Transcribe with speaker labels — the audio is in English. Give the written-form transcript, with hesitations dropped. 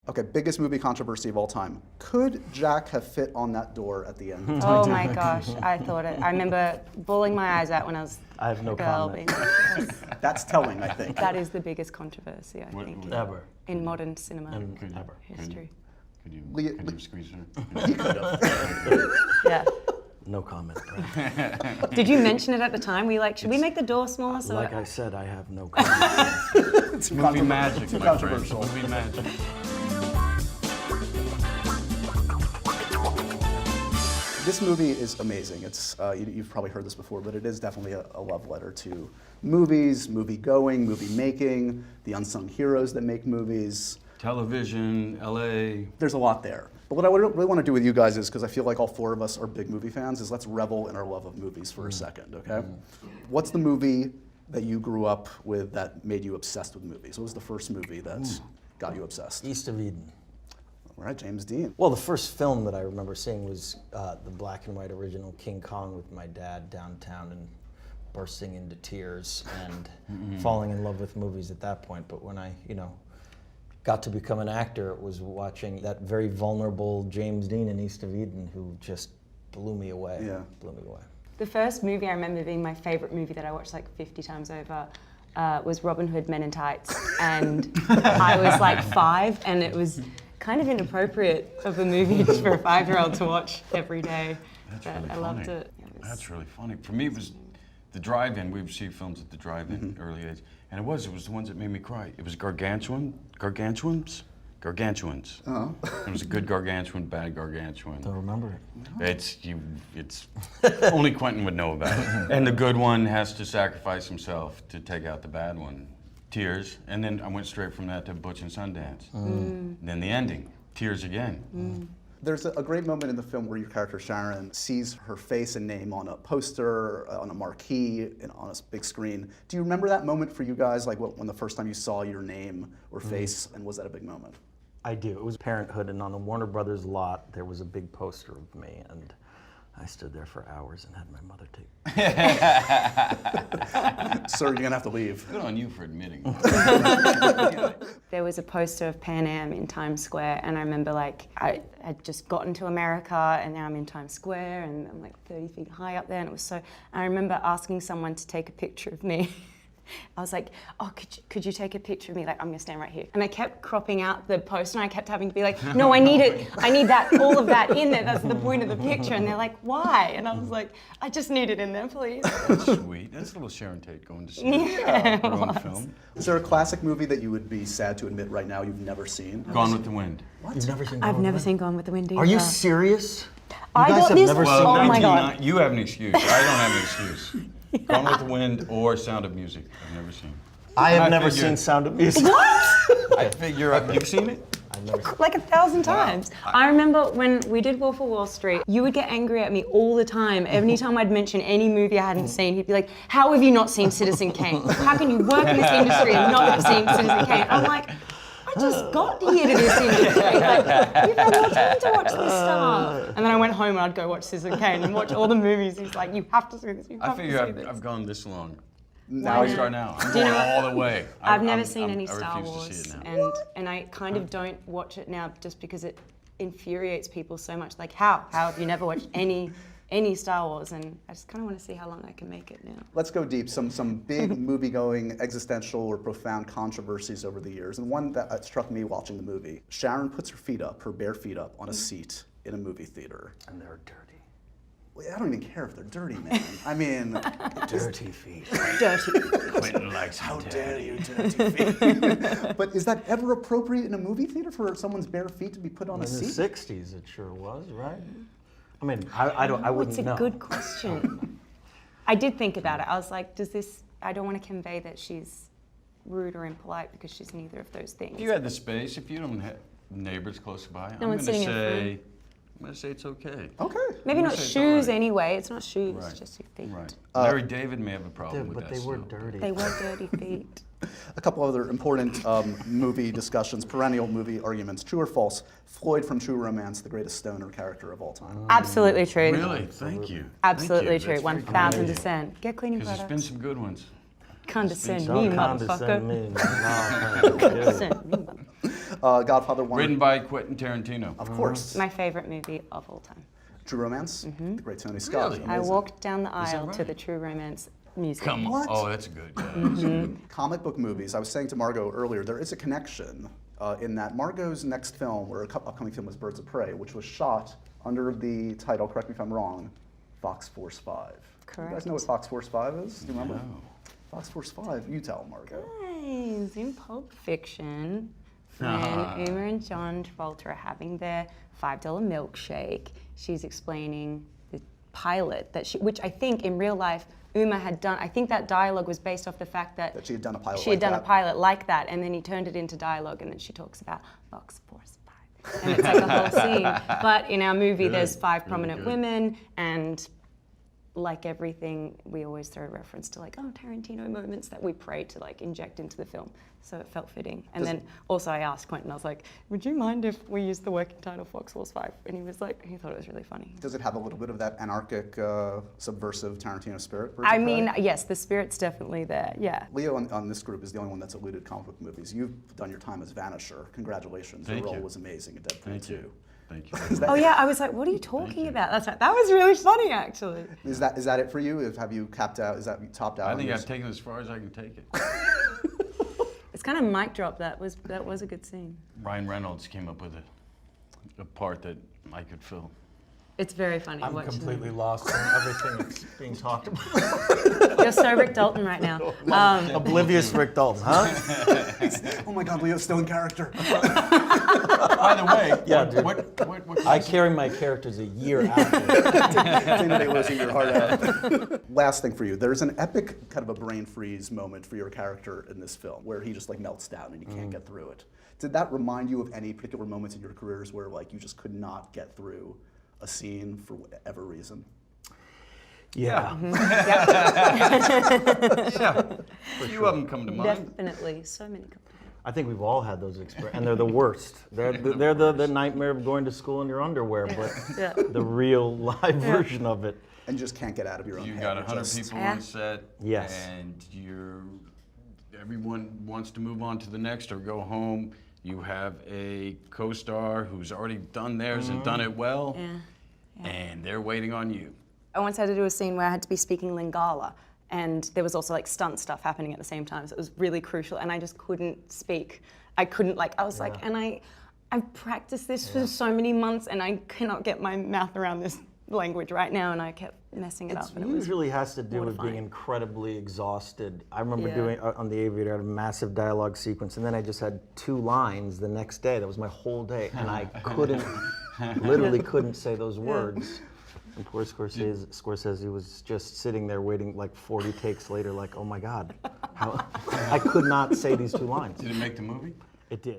Speaker 1: Okay, biggest movie controversy of all time. Could Jack have fit on that door at the end?
Speaker 2: Oh my gosh, I thought it. I remember bawling my eyes out when I was
Speaker 3: I have no
Speaker 2: a girl.
Speaker 3: comment.
Speaker 1: That's telling, I think.
Speaker 2: That is the biggest controversy, I think,
Speaker 3: Ever.
Speaker 2: in modern cinema
Speaker 3: Ever.
Speaker 2: history.
Speaker 4: Could you squeeze her?
Speaker 1: He could have.
Speaker 2: Yeah.
Speaker 3: No comment, bro.
Speaker 2: Did you mention it at the time? Were you like, should we make the door smaller? So
Speaker 3: Like I said, I have no comment.
Speaker 1: It's
Speaker 4: Movie magic,
Speaker 1: too
Speaker 4: my friend.
Speaker 1: controversial.
Speaker 4: Movie magic.
Speaker 1: This movie is amazing. It's you've probably heard this before, but it is definitely a love letter to movies, movie going, movie making, the unsung heroes that make movies.
Speaker 4: Television, LA.
Speaker 1: There's a lot there. But what I really want to do with you guys is, because I feel like all four of us are big movie fans, is let's revel in our love of movies for a second, okay? What's the movie that you grew up with that made you obsessed with movies? What was the first movie that got you obsessed?
Speaker 3: East of Eden.
Speaker 1: All right, James Dean.
Speaker 3: Well, the first film that I remember seeing was the black and white original King Kong with my dad downtown and bursting into tears and falling in love with movies at that point. But when I, got to become an actor, it was watching that very vulnerable James Dean in East of Eden who just blew me away.
Speaker 1: Yeah.
Speaker 3: Blew me away.
Speaker 2: the first movie I remember being my favorite movie that I watched like 50 times over was Robin Hood Men in Tights. And I was like 5, and it was kind of inappropriate of a movie just for a 5-year-old to watch every day.
Speaker 4: That's
Speaker 2: But
Speaker 4: really
Speaker 2: I
Speaker 4: funny.
Speaker 2: loved it.
Speaker 4: That's really funny. For me, it was the drive-in. We would see films at the drive-in early age. And it was the ones that made me cry. It was Gargantuans? Gargantuans.
Speaker 1: Oh.
Speaker 4: It was a good gargantuan, bad gargantuan.
Speaker 3: Don't remember it.
Speaker 4: It's only Quentin would know about it. And the good one has to sacrifice himself to take out the bad one. Tears, and then I went straight from that to Butch and Sundance. Then the ending, tears again.
Speaker 1: There's a great moment in the film where your character Sharon sees her face and name on a poster, on a marquee, and on a big screen. Do you remember that moment for you guys, like when the first time you saw your name or face, and was that a big moment?
Speaker 3: I do. It was Parenthood, and on the Warner Brothers lot, there was a big poster of me, and I stood there for hours and had my mother take.
Speaker 1: Sir, you're gonna have to leave.
Speaker 4: Good on you for admitting.
Speaker 2: There was a poster of Pan Am in Times Square, and I remember like I had just gotten to America, and now I'm in Times Square, and I'm like 30 feet high up there, and it was so. And I remember asking someone to take a picture of me. I was like, oh, could you take a picture of me? Like, I'm gonna stand right here. And I kept cropping out the poster, and I kept having to be like, no, I need it. I need that, all of that in there. That's the point of the picture. And they're like, why? And I was like, I just need it in there, please.
Speaker 4: That's sweet. That's a little Sharon Tate going to see her own film.
Speaker 1: Is there a classic movie that you would be sad to admit right now you've never seen?
Speaker 4: Gone with the Wind.
Speaker 3: You've never seen?
Speaker 2: I've never seen Gone with the Wind either.
Speaker 3: Are you serious?
Speaker 2: I
Speaker 3: guys
Speaker 2: got
Speaker 3: have
Speaker 2: this.
Speaker 3: never
Speaker 4: Well,
Speaker 3: seen
Speaker 2: Oh my God.
Speaker 4: You have an excuse. I don't have an excuse. Gone with the Wind or Sound of Music. I've never seen.
Speaker 3: I have
Speaker 4: I
Speaker 3: never
Speaker 4: figured-
Speaker 3: seen Sound of Music.
Speaker 4: I figure you've seen it?
Speaker 3: I've never seen
Speaker 2: Like 1,000 times. I remember when we did Wolf of Wall Street, you would get angry at me all the time. Every time I'd mention any movie I hadn't seen, he'd be like, how have you not seen Citizen Kane? How can you work in this industry and not have seen Citizen Kane? I'm like, I just got here to this industry. Like, you've had no time to watch this stuff. And then I went home and I'd go watch Citizen Kane and watch all the movies. He's like, you have to see this, you
Speaker 4: I
Speaker 2: have to see
Speaker 4: figure
Speaker 2: this.
Speaker 4: I've gone this long.
Speaker 1: Now
Speaker 4: I start now. I'm
Speaker 2: Do you
Speaker 4: going
Speaker 2: know-
Speaker 4: all the way.
Speaker 2: I've never seen any
Speaker 4: I
Speaker 2: Star
Speaker 4: refuse to
Speaker 2: Wars,
Speaker 4: see it now.
Speaker 2: and I kind of don't watch it now just because it infuriates people so much. Like, how have you never watched any Star Wars? And I just kind of want to see how long I can make it now.
Speaker 1: Let's go deep. Some big movie-going, existential or profound controversies over the years. And one that struck me watching the movie. Sharon puts her feet up, her bare feet up, on a seat in a movie theater.
Speaker 3: And they're dirty.
Speaker 1: Well, I don't even care if they're dirty, man. I mean,
Speaker 3: Dirty feet.
Speaker 2: Dirty.
Speaker 4: Quentin likes
Speaker 1: how
Speaker 4: it.
Speaker 1: dare you, dirty feet? But is that ever appropriate in a movie theater for someone's bare feet to be put on
Speaker 3: In
Speaker 1: a
Speaker 3: the
Speaker 1: seat?
Speaker 3: 60s, it sure was, right? I mean, I wouldn't
Speaker 2: It's a
Speaker 3: know.
Speaker 2: good question. I did think about it. I was like, I don't want to convey that she's rude or impolite because she's neither of those things.
Speaker 4: If you had the space, if you don't have neighbors close by, I'm
Speaker 2: one's
Speaker 4: going to
Speaker 2: sitting in
Speaker 4: say, it's okay.
Speaker 1: Okay.
Speaker 2: Maybe
Speaker 4: I'm
Speaker 2: not
Speaker 4: gonna say it's
Speaker 2: shoes
Speaker 4: all right.
Speaker 2: anyway. It's not shoes,
Speaker 4: Right.
Speaker 2: just your feet.
Speaker 4: Right. Larry David may have a problem
Speaker 3: Yeah,
Speaker 4: with
Speaker 3: but
Speaker 4: that
Speaker 3: they were
Speaker 4: still.
Speaker 3: dirty.
Speaker 2: They were dirty feet.
Speaker 1: A couple other important movie discussions, perennial movie arguments. True or false? Floyd from True Romance, the greatest stoner character of all time.
Speaker 2: Absolutely true.
Speaker 4: Really? Thank you.
Speaker 2: Absolutely
Speaker 4: Thank you.
Speaker 2: true.
Speaker 4: That's very
Speaker 2: 1,000%. Get cleaning
Speaker 4: Because there's been
Speaker 2: products.
Speaker 4: some good ones.
Speaker 2: Condescend
Speaker 4: Don't
Speaker 2: me,
Speaker 3: Condescend
Speaker 2: motherfucker.
Speaker 3: me. No, thank you.
Speaker 2: Condescend me, motherfucker.
Speaker 1: Godfather 1.
Speaker 4: Written by Quentin Tarantino.
Speaker 1: Of course.
Speaker 2: My favorite movie of all time.
Speaker 1: True Romance, the great Tony Scott.
Speaker 4: Really?
Speaker 2: I
Speaker 1: Amazing.
Speaker 2: walked down the aisle to
Speaker 4: right?
Speaker 2: the True Romance music.
Speaker 4: Come on.
Speaker 1: What?
Speaker 4: Oh, that's good. Yeah.
Speaker 1: Comic book movies. I was saying to Margot earlier, there is a connection in that Margot's next film, or upcoming film, was Birds of Prey, which was shot under the title, correct me if I'm wrong, Fox Force 5. You guys
Speaker 2: Correct.
Speaker 1: know what Fox Force 5 is? Do you remember?
Speaker 4: No.
Speaker 1: Fox Force 5, you tell, Margot.
Speaker 2: Guys, in Pulp Fiction, when Uma and John Travolta are having their $5 milkshake, she's explaining the pilot that which I think in real life Uma had done. I think that dialogue was based off the fact that
Speaker 1: That she had done a pilot
Speaker 2: she had
Speaker 1: like
Speaker 2: done
Speaker 1: that.
Speaker 2: a pilot like that, and then he turned it into dialogue, and then she talks about Fox Force 5, and it's like a whole scene. But in our movie,
Speaker 4: Good.
Speaker 2: there's 5
Speaker 4: Really
Speaker 2: prominent
Speaker 4: good.
Speaker 2: women, and like everything, we always throw a reference to like, oh, Tarantino moments that we pray to like inject into the film. So it felt fitting. And then also I asked Quentin, I was like, would you mind if we used the working title Fox Force 5? And he was like, he thought it was really funny.
Speaker 1: Does it have a little bit of that anarchic, subversive Tarantino spirit? Birds
Speaker 2: I
Speaker 1: of Prey?
Speaker 2: mean, yes, the spirit's definitely there, yeah.
Speaker 1: Leo on this group is the only one that's eluded comic book movies. You've done your time as Vanisher. Congratulations.
Speaker 4: Thank
Speaker 1: Your role
Speaker 4: you.
Speaker 1: was amazing in Deadpool
Speaker 4: Thank
Speaker 1: 2.
Speaker 4: you. Thank you.
Speaker 1: Is that,
Speaker 2: Oh yeah, I was like, what are you talking
Speaker 4: you.
Speaker 2: about? That's right. That was really funny, actually.
Speaker 1: is that it for you? Have you capped out? Is that you topped out?
Speaker 4: I
Speaker 1: on
Speaker 4: think
Speaker 1: yours?
Speaker 4: I've taken it as far as I can take it.
Speaker 2: It's kind of mic drop. That was a good scene.
Speaker 4: Ryan Reynolds came up with a part that I could fill.
Speaker 2: It's very funny.
Speaker 3: I'm
Speaker 2: watching
Speaker 3: completely
Speaker 2: them.
Speaker 3: lost in everything that's being talked about.
Speaker 2: You're so Rick Dalton right now.
Speaker 3: Oblivious Rick Dalton, huh?
Speaker 1: Oh my God, Leo's still in character.
Speaker 4: By the way,
Speaker 3: Yeah,
Speaker 4: what
Speaker 3: I
Speaker 4: class-
Speaker 3: carry my characters a year after.
Speaker 1: Tina Day losing your heart out. Last thing for you, there's an epic kind of a brain freeze moment for your character in this film where he just like melts down and you can't get through it. Did that remind you of any particular moments in your careers where like you just could not get through a scene for whatever reason?
Speaker 3: Yeah.
Speaker 4: Yeah. A few of them come to mind.
Speaker 2: Definitely. So many good.
Speaker 3: I think we've all had those experiences, and they're the worst. They're the nightmare of going to school in your underwear, but
Speaker 2: Yeah.
Speaker 3: the real live version of it.
Speaker 1: And you just can't get out of your own
Speaker 4: You
Speaker 1: head.
Speaker 4: got
Speaker 1: It
Speaker 4: 100
Speaker 1: just-
Speaker 4: people
Speaker 2: Yeah.
Speaker 4: on set,
Speaker 3: Yes.
Speaker 4: and everyone wants to move on to the next or go home. You have a co-star who's already done theirs and done it well,
Speaker 2: Yeah.
Speaker 4: and they're waiting on you.
Speaker 2: I once had to do a scene where I had to be speaking Lingala, and there was also like stunt stuff happening at the same time, so it was really crucial, and I just couldn't speak. I couldn't I was like, and I've practiced this for so many months, and I cannot get my mouth around this language right now, and I kept messing it up. And
Speaker 3: It
Speaker 2: it was
Speaker 3: usually has to do with being
Speaker 2: mortifying.
Speaker 3: incredibly exhaused. I remember
Speaker 2: Yeah.
Speaker 3: doing on The Aviator, I had a massive dialogue sequence, and then I just had 2 lines the next day. That was my whole day, and I couldn't, literally couldn't say those words. And poor Scorsese was just sitting there waiting like 40 takes later, like, oh my God, I could not say these 2 lines.
Speaker 4: Did it make the movie?
Speaker 3: It did.